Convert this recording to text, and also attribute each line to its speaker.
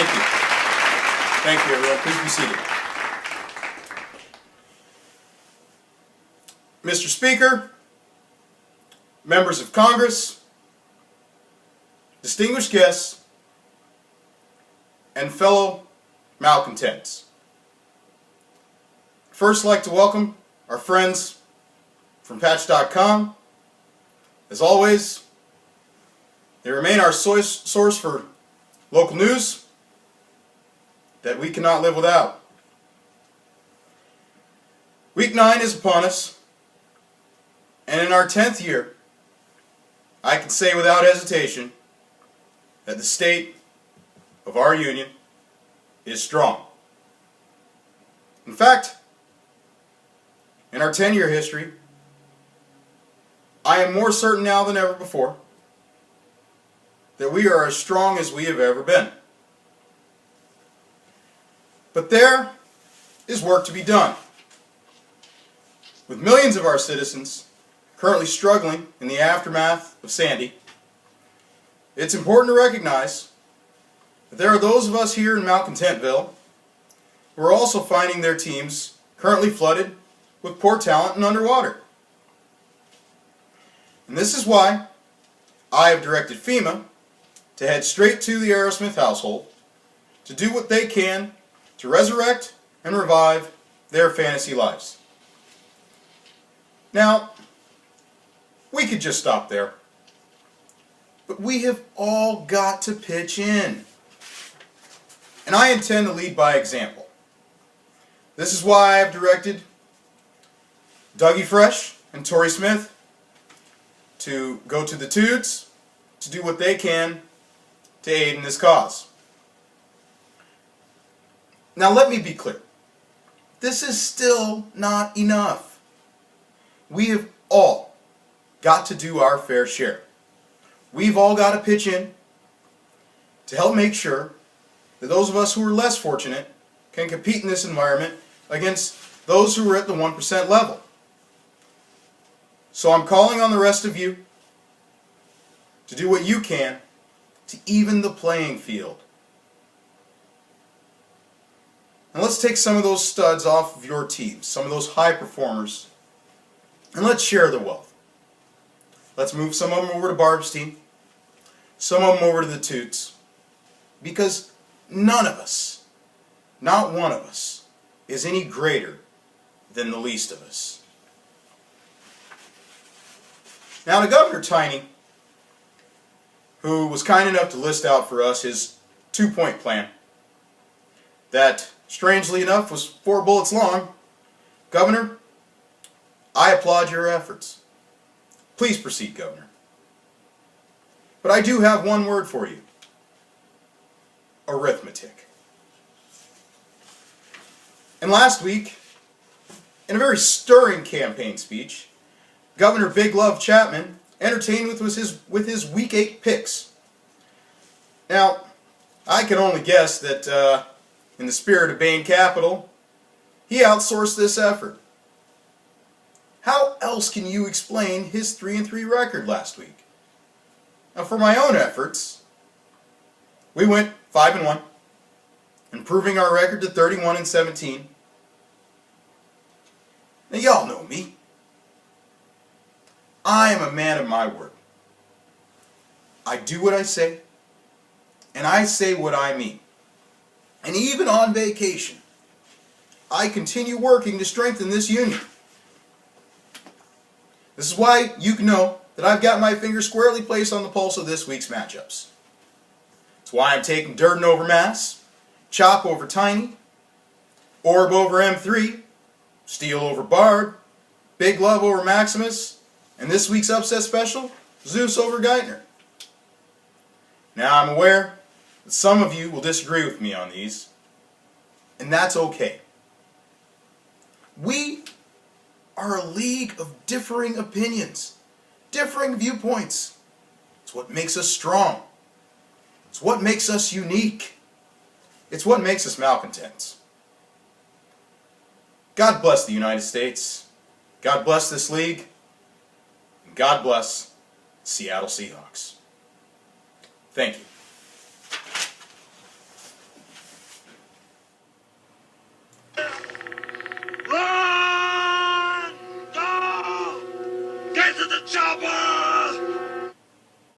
Speaker 1: Thank you. Thank you, everyone. Please be seated. Mr. Speaker, members of Congress, distinguished guests, and fellow malcontents. First, I'd like to welcome our friends from Patch.com. As always, they remain our source for local news that we cannot live without. Week 9 is upon us, and in our 10th year, I can say without hesitation that the state of our union is strong. In fact, in our 10-year history, I am more certain now than ever before that we are as strong as we have ever been. But there is work to be done. With millions of our citizens currently struggling in the aftermath of Sandy, it's important to recognize that there are those of us here in Malcontentville who are also finding their teams currently flooded with poor talent and underwater. And this is why I have directed FEMA to head straight to the Aerosmith household to do what they can to resurrect and revive their fantasy lives. Now, we could just stop there, but we have all got to pitch in. And I intend to lead by example. This is why I have directed Dougie Fresh and Tori Smith to go to the Toots to do what they can to aid in this cause. Now let me be clear. This is still not enough. We have all got to do our fair share. We've all got to pitch in to help make sure that those of us who are less fortunate can compete in this environment against those who are at the 1% level. So I'm calling on the rest of you to do what you can to even the playing field. And let's take some of those studs off of your teams, some of those high performers, and let's share the wealth. Let's move some of them over to Barb's team, some of them over to the Toots, because none of us, not one of us, is any greater than the least of us. Now to Governor Tiny, who was kind enough to list out for us his 2-point plan that, strangely enough, was 4 bullets long. Governor, I applaud your efforts. Please proceed, Governor. But I do have one word for you. Arithmetic. And last week, in a very stirring campaign speech, Governor Big Love Chapman entertained with his Week 8 picks. Now, I can only guess that in the spirit of Bain Capital, he outsourced this effort. How else can you explain his 3-3 record last week? Now, for my own efforts, we went 5-1, improving our record to 31-17. Now, y'all know me. I am a man of my word. I do what I say, and I say what I mean. And even on vacation, I continue working to strengthen this union. This is why you can know that I've got my finger squarely placed on the pulse of this week's matchups. It's why I'm taking Durden over Mass, Chop over Tiny, Orb over M3, Steel over Bard, Big Love over Maximus, and this week's upset special, Zeus over Geithner. Now I'm aware that some of you will disagree with me on these, and that's okay. We are a league of differing opinions, differing viewpoints. It's what makes us strong. It's what makes us unique. It's what makes us malcontents. God bless the United States. God bless this league. And God bless Seattle Seahawks. Thank you.